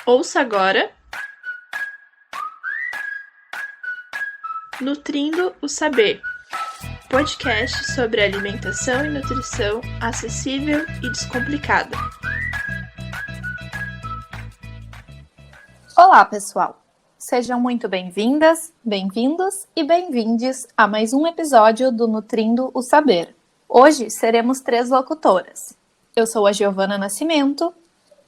Ouça agora Nutrindo o Saber, podcast sobre alimentação e nutrição acessível e descomplicada. Olá, pessoal! Sejam muito bem-vindas, bem-vindos e bem-vindes a mais um episódio do Nutrindo o Saber. Hoje seremos 3 locutoras. Eu sou a Giovana Nascimento.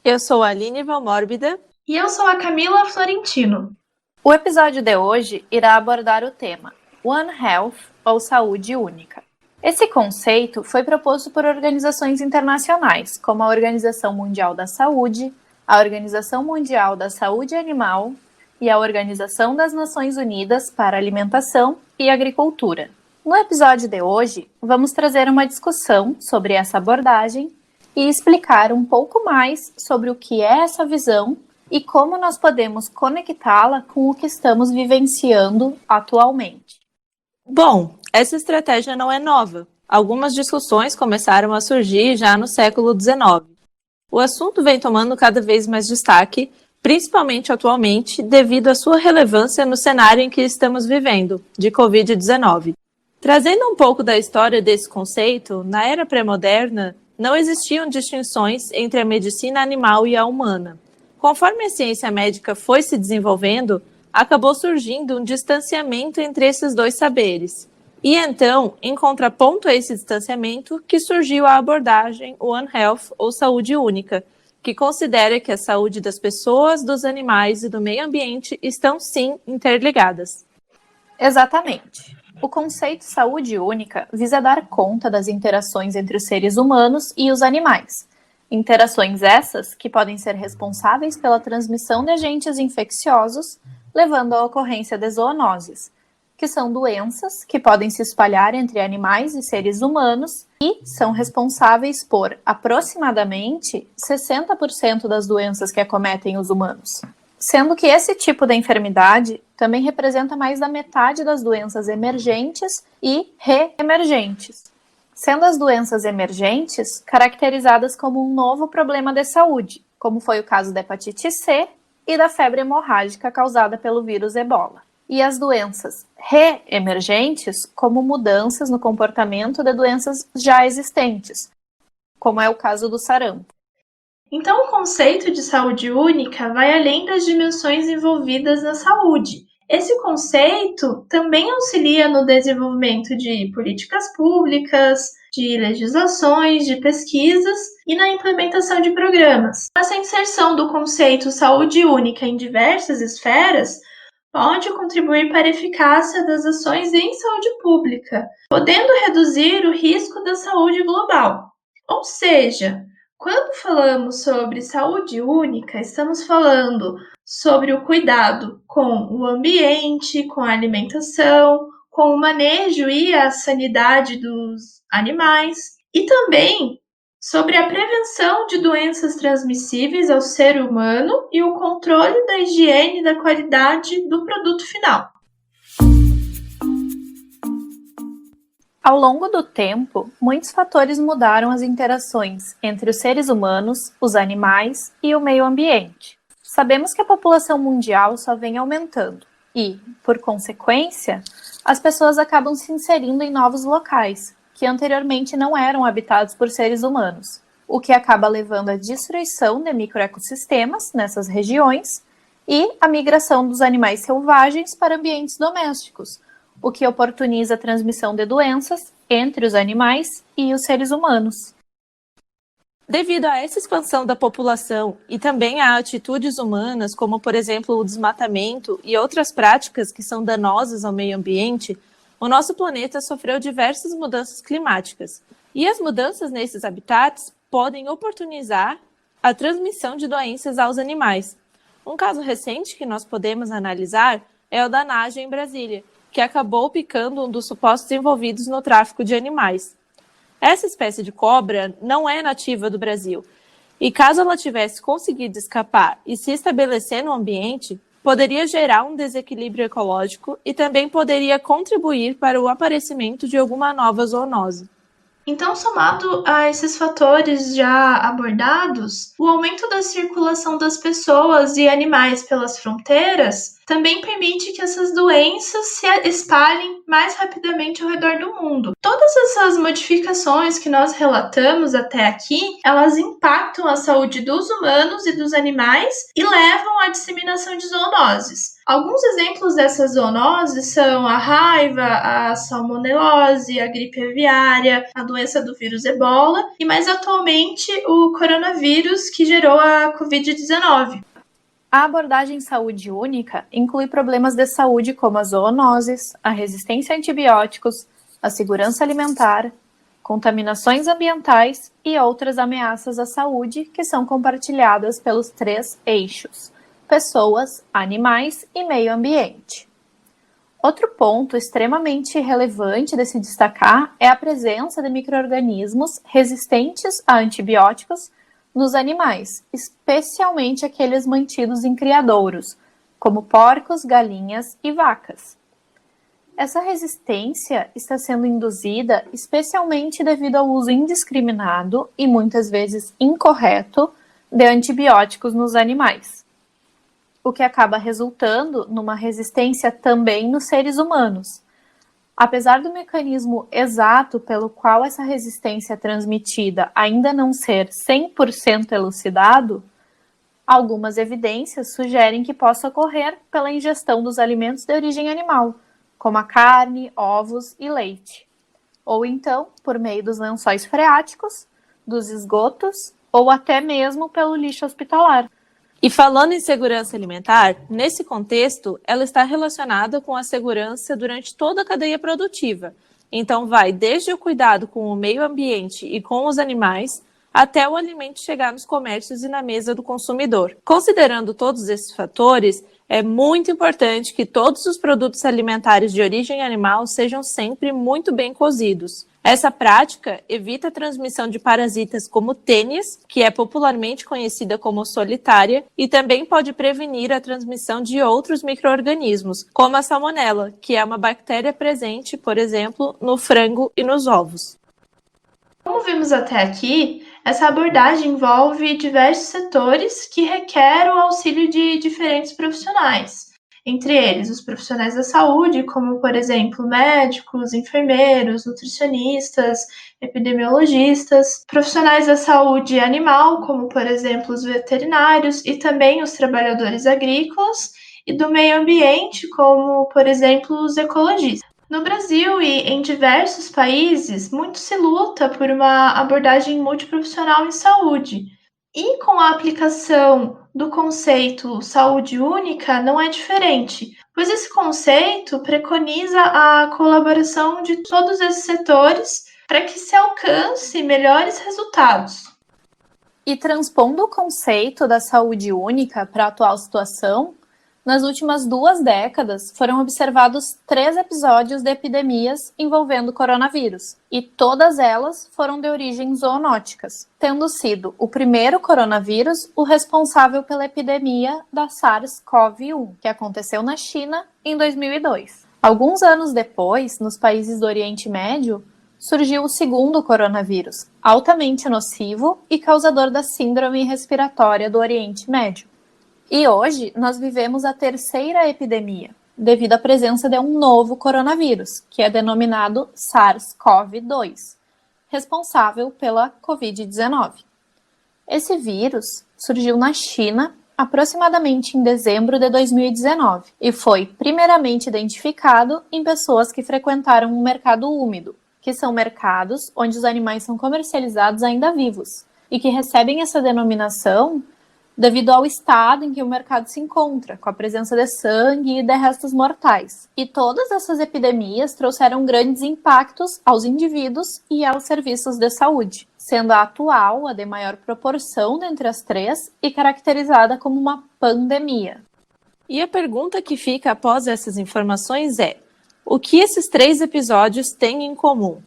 Eu sou a Aline Valmórbida. E eu sou a Camila Florentino. O episódio de hoje irá abordar o tema One Health, ou Saúde Única. Esse conceito foi proposto por organizações internacionais, como a Organização Mundial da Saúde, a Organização Mundial da Saúde Animal e a Organização das Nações Unidas para Alimentação e Agricultura. No episódio de hoje, vamos trazer uma discussão sobre essa abordagem e explicar um pouco mais sobre o que é essa visão e como nós podemos conectá-la com o que estamos vivenciando atualmente. Bom, essa estratégia não é nova. Algumas discussões começaram a surgir já no século XIX. O assunto vem tomando cada vez mais destaque, principalmente atualmente, devido à sua relevância no cenário em que estamos vivendo, de Covid-19. Trazendo um pouco da história desse conceito, na era pré-moderna, não existiam distinções entre a medicina animal e a humana. Conforme a ciência médica foi se desenvolvendo, acabou surgindo um distanciamento entre esses dois saberes. E então, em contraponto a esse distanciamento, que surgiu a abordagem One Health, ou Saúde Única, que considera que a saúde das pessoas, dos animais e do meio ambiente estão sim interligadas. Exatamente. O conceito saúde única visa dar conta das interações entre os seres humanos e os animais. Interações essas que podem ser responsáveis pela transmissão de agentes infecciosos, levando à ocorrência de zoonoses, que são doenças que podem se espalhar entre animais e seres humanos e são responsáveis por aproximadamente 60% das doenças que acometem os humanos. Sendo que esse tipo de enfermidade também representa mais da metade das doenças emergentes e reemergentes, sendo as doenças emergentes caracterizadas como um novo problema de saúde, como foi o caso da hepatite C e da febre hemorrágica causada pelo vírus Ebola. E as doenças reemergentes como mudanças no comportamento de doenças já existentes, como é o caso do sarampo. Então, o conceito de saúde única vai além das dimensões envolvidas na saúde. Esse conceito também auxilia no desenvolvimento de políticas públicas, de legislações, de pesquisas e na implementação de programas. Essa inserção do conceito saúde única em diversas esferas pode contribuir para a eficácia das ações em saúde pública, podendo reduzir o risco da saúde global. Ou seja, quando falamos sobre saúde única, estamos falando sobre o cuidado com o ambiente, com a alimentação, com o manejo e a sanidade dos animais e também sobre a prevenção de doenças transmissíveis ao ser humano e o controle da higiene e da qualidade do produto final. Ao longo do tempo, muitos fatores mudaram as interações entre os seres humanos, os animais e o meio ambiente. Sabemos que a população mundial só vem aumentando e, por consequência, as pessoas acabam se inserindo em novos locais, que anteriormente não eram habitados por seres humanos, o que acaba levando à destruição de microecossistemas nessas regiões e à migração dos animais selvagens para ambientes domésticos, o que oportuniza a transmissão de doenças entre os animais e os seres humanos. Devido a essa expansão da população e também a atitudes humanas, como por exemplo o desmatamento e outras práticas que são danosas ao meio ambiente, o nosso planeta sofreu diversas mudanças climáticas. E as mudanças nesses habitats podem oportunizar a transmissão de doenças aos animais. Um caso recente que nós podemos analisar é o da Naja em Brasília, que acabou picando um dos supostos envolvidos no tráfico de animais. Essa espécie de cobra não é nativa do Brasil, e caso ela tivesse conseguido escapar e se estabelecer no ambiente, poderia gerar um desequilíbrio ecológico e também poderia contribuir para o aparecimento de alguma nova zoonose. Então, somado a esses fatores já abordados, o aumento da circulação das pessoas e animais pelas fronteiras também permite que essas doenças se espalhem mais rapidamente ao redor do mundo. Todas essas modificações que nós relatamos até aqui, elas impactam a saúde dos humanos e dos animais e levam à disseminação de zoonoses. Alguns exemplos dessas zoonoses são a raiva, a salmonelose, a gripe aviária, a doença do vírus Ebola e, mais atualmente, o coronavírus que gerou a Covid-19. A abordagem saúde única inclui problemas de saúde como as zoonoses, a resistência a antibióticos, a segurança alimentar, contaminações ambientais e outras ameaças à saúde que são compartilhadas pelos 3 eixos: pessoas, animais e meio ambiente. Outro ponto extremamente relevante de se destacar é a presença de micro-organismos resistentes a antibióticos nos animais, especialmente aqueles mantidos em criadouros, como porcos, galinhas e vacas. Essa resistência está sendo induzida especialmente devido ao uso indiscriminado e muitas vezes incorreto de antibióticos nos animais, o que acaba resultando numa resistência também nos seres humanos. Apesar do mecanismo exato pelo qual essa resistência é transmitida ainda não ser 100% elucidado, algumas evidências sugerem que possa ocorrer pela ingestão dos alimentos de origem animal, como a carne, ovos e leite, ou então por meio dos lençóis freáticos, dos esgotos ou até mesmo pelo lixo hospitalar. E falando em segurança alimentar, nesse contexto, ela está relacionada com a segurança durante toda a cadeia produtiva. Então, vai desde o cuidado com o meio ambiente e com os animais, até o alimento chegar nos comércios e na mesa do consumidor. Considerando todos esses fatores, é muito importante que todos os produtos alimentares de origem animal sejam sempre muito bem cozidos. Essa prática evita a transmissão de parasitas como tênis, que é popularmente conhecida como solitária, e também pode prevenir a transmissão de outros micro-organismos, como a salmonela, que é uma bactéria presente, por exemplo, no frango e nos ovos. Como vimos até aqui, essa abordagem envolve diversos setores que requerem o auxílio de diferentes profissionais. Entre eles, os profissionais da saúde, como, por exemplo, médicos, enfermeiros, nutricionistas, epidemiologistas, profissionais da saúde animal, como, por exemplo, os veterinários e também os trabalhadores agrícolas, e do meio ambiente, como, por exemplo, os ecologistas. No Brasil e em diversos países, muito se luta por uma abordagem multiprofissional em saúde. E com a aplicação do conceito saúde única não é diferente, pois esse conceito preconiza a colaboração de todos esses setores para que se alcance melhores resultados. E transpondo o conceito da saúde única para a atual situação, nas últimas 2 décadas foram observados 3 episódios de epidemias envolvendo coronavírus, e todas elas foram de origem zoonóticas, tendo sido o primeiro coronavírus o responsável pela epidemia da SARS-CoV-1, que aconteceu na China em 2002. Alguns anos depois, nos países do Oriente Médio, surgiu o segundo coronavírus, altamente nocivo e causador da síndrome respiratória do Oriente Médio. E hoje nós vivemos a 3ª epidemia, devido à presença de um novo coronavírus, que é denominado SARS-CoV-2, responsável pela Covid-19. Esse vírus surgiu na China aproximadamente em dezembro de 2019 e foi primeiramente identificado em pessoas que frequentaram um mercado úmido, que são mercados onde os animais são comercializados ainda vivos, e que recebem essa denominação devido ao estado em que o mercado se encontra, com a presença de sangue e de restos mortais. E todas essas epidemias trouxeram grandes impactos aos indivíduos e aos serviços de saúde, sendo a atual a de maior proporção dentre as 3 e caracterizada como uma pandemia. E a pergunta que fica após essas informações é: o que esses 3 episódios têm em comum?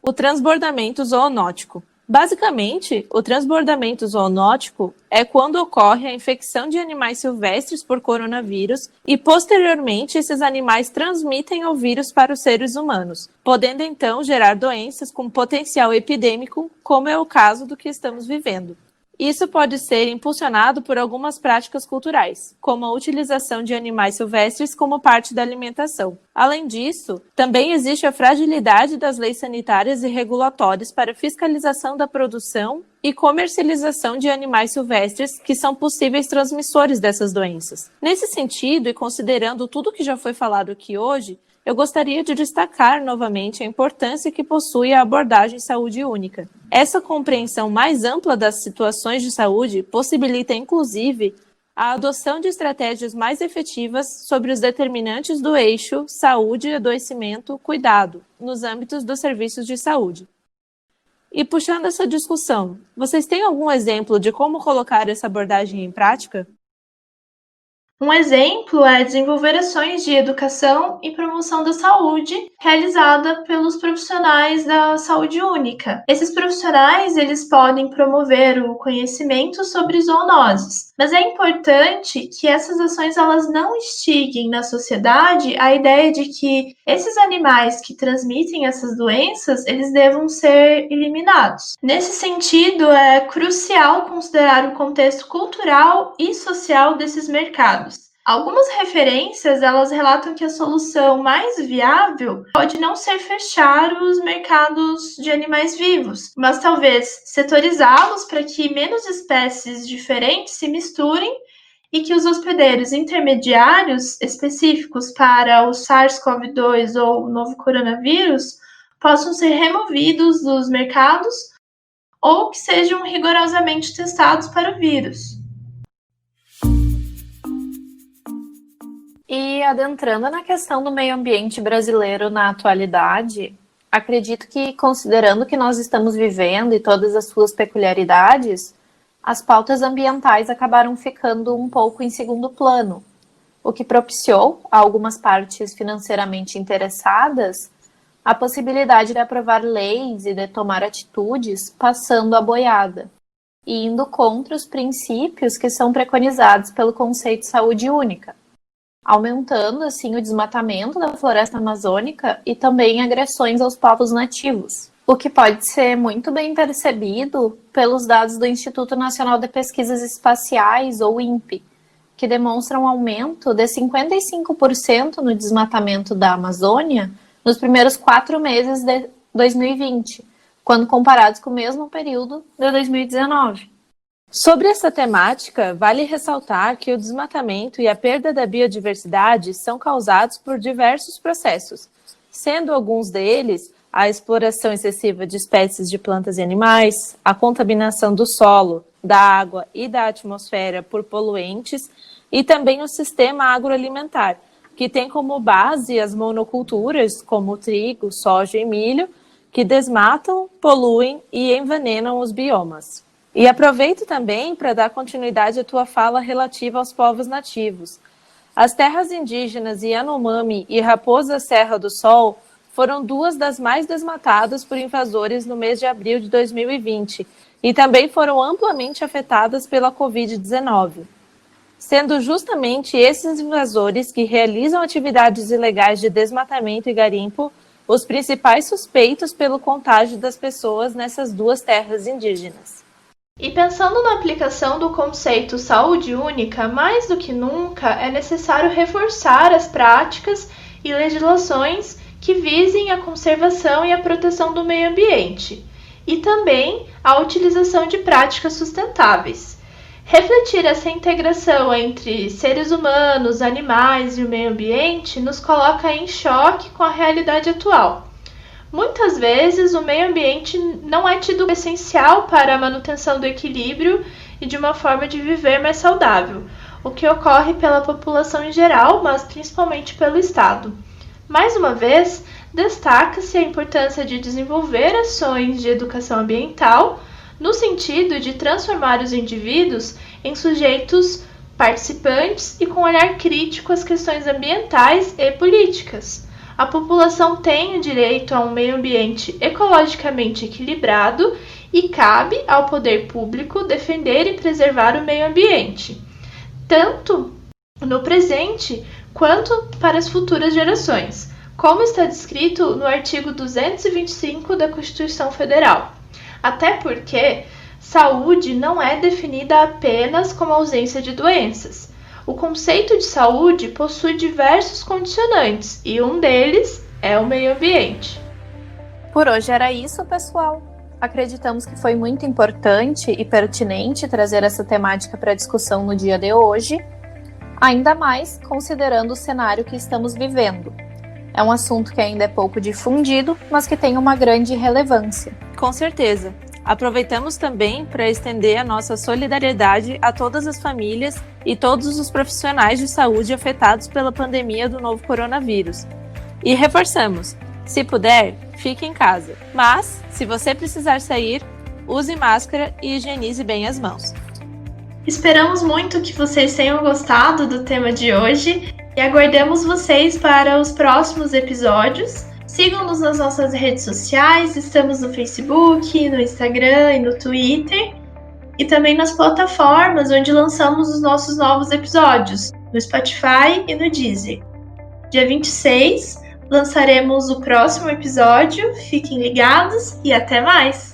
O transbordamento zoonótico. Basicamente, o transbordamento zoonótico é quando ocorre a infecção de animais silvestres por coronavírus e, posteriormente, esses animais transmitem o vírus para os seres humanos, podendo então gerar doenças com potencial epidêmico, como é o caso do que estamos vivendo. Isso pode ser impulsionado por algumas práticas culturais, como a utilização de animais silvestres como parte da alimentação. Além disso, também existe a fragilidade das leis sanitárias e regulatórias para fiscalização da produção e comercialização de animais silvestres que são possíveis transmissores dessas doenças. Nesse sentido, e considerando tudo que já foi falado aqui hoje, eu gostaria de destacar novamente a importância que possui a abordagem saúde única. Essa compreensão mais ampla das situações de saúde possibilita, inclusive, a adoção de estratégias mais efetivas sobre os determinantes do eixo saúde, adoecimento, cuidado, nos âmbitos dos serviços de saúde. E puxando essa discussão, vocês têm algum exemplo de como colocar essa abordagem em prática? Um exemplo é desenvolver ações de educação e promoção da saúde realizada pelos profissionais da saúde única. Esses profissionais, eles podem promover o conhecimento sobre zoonoses, mas é importante que essas ações elas não instiguem na sociedade a ideia de que esses animais que transmitem essas doenças, eles devam ser eliminados. Nesse sentido, é crucial considerar o contexto cultural e social desses mercados. Algumas referências, elas relatam que a solução mais viável pode não ser fechar os mercados de animais vivos, mas talvez setorizá-los para que menos espécies diferentes se misturem e que os hospedeiros intermediários específicos para o SARS-CoV-2 ou o novo coronavírus possam ser removidos dos mercados ou que sejam rigorosamente testados para o vírus. E adentrando na questão do meio ambiente brasileiro na atualidade, acredito que, considerando o que nós estamos vivendo e todas as suas peculiaridades, as pautas ambientais acabaram ficando um pouco em segundo plano, o que propiciou a algumas partes financeiramente interessadas a possibilidade de aprovar leis e de tomar atitudes passando a boiada e indo contra os princípios que são preconizados pelo conceito de saúde única, aumentando assim o desmatamento da floresta amazônica e também agressões aos povos nativos, o que pode ser muito bem percebido pelos dados do Instituto Nacional de Pesquisas Espaciais, ou INPE, que demonstram um aumento de 55% no desmatamento da Amazônia nos primeiros 4 meses de 2020, quando comparados com o mesmo período de 2019. Sobre essa temática, vale ressaltar que o desmatamento e a perda da biodiversidade são causados por diversos processos, sendo alguns deles a exploração excessiva de espécies de plantas e animais, a contaminação do solo, da água e da atmosfera por poluentes e também o sistema agroalimentar, que tem como base as monoculturas como trigo, soja e milho, que desmatam, poluem e envenenam os biomas. E aproveito também para dar continuidade à tua fala relativa aos povos nativos. As terras indígenas Yanomami e Raposa Serra do Sol foram 2 das mais desmatadas por invasores no mês de abril de 2020 e também foram amplamente afetadas pela Covid-19. Sendo justamente esses invasores que realizam atividades ilegais de desmatamento e garimpo os principais suspeitos pelo contágio das pessoas nessas 2 terras indígenas. E pensando na aplicação do conceito saúde única, mais do que nunca é necessário reforçar as práticas e legislações que visem a conservação e a proteção do meio ambiente, e também a utilização de práticas sustentáveis. Refletir essa integração entre seres humanos, animais e o meio ambiente nos coloca em choque com a realidade atual. Muitas vezes, o meio ambiente não é tido essencial para a manutenção do equilíbrio e de uma forma de viver mais saudável, o que ocorre pela população em geral, mas principalmente pelo Estado. Mais uma vez, destaca-se a importância de desenvolver ações de educação ambiental no sentido de transformar os indivíduos em sujeitos participantes e com olhar crítico às questões ambientais e políticas. A população tem o direito a um meio ambiente ecologicamente equilibrado e cabe ao poder público defender e preservar o meio ambiente, tanto no presente quanto para as futuras gerações, como está descrito no artigo 225 da Constituição Federal. Até porque saúde não é definida apenas como ausência de doenças. O conceito de saúde possui diversos condicionantes e um deles é o meio ambiente. Por hoje era isso, pessoal. Acreditamos que foi muito importante e pertinente trazer essa temática para discussão no dia de hoje, ainda mais considerando o cenário que estamos vivendo. É um assunto que ainda é pouco difundido, mas que tem uma grande relevância. Com certeza. Aproveitamos também para estender a nossa solidariedade a todas as famílias e todos os profissionais de saúde afetados pela pandemia do novo coronavírus. E reforçamos, se puder, fique em casa. Mas, se você precisar sair, use máscara e higienize bem as mãos. Esperamos muito que vocês tenham gostado do tema de hoje e aguardamos vocês para os próximos episódios. Sigam-nos nas nossas redes sociais, estamos no Facebook, no Instagram e no Twitter, e também nas plataformas onde lançamos os nossos novos episódios, no Spotify e no Deezer. Dia 26, lançaremos o próximo episódio, fiquem ligados e até mais!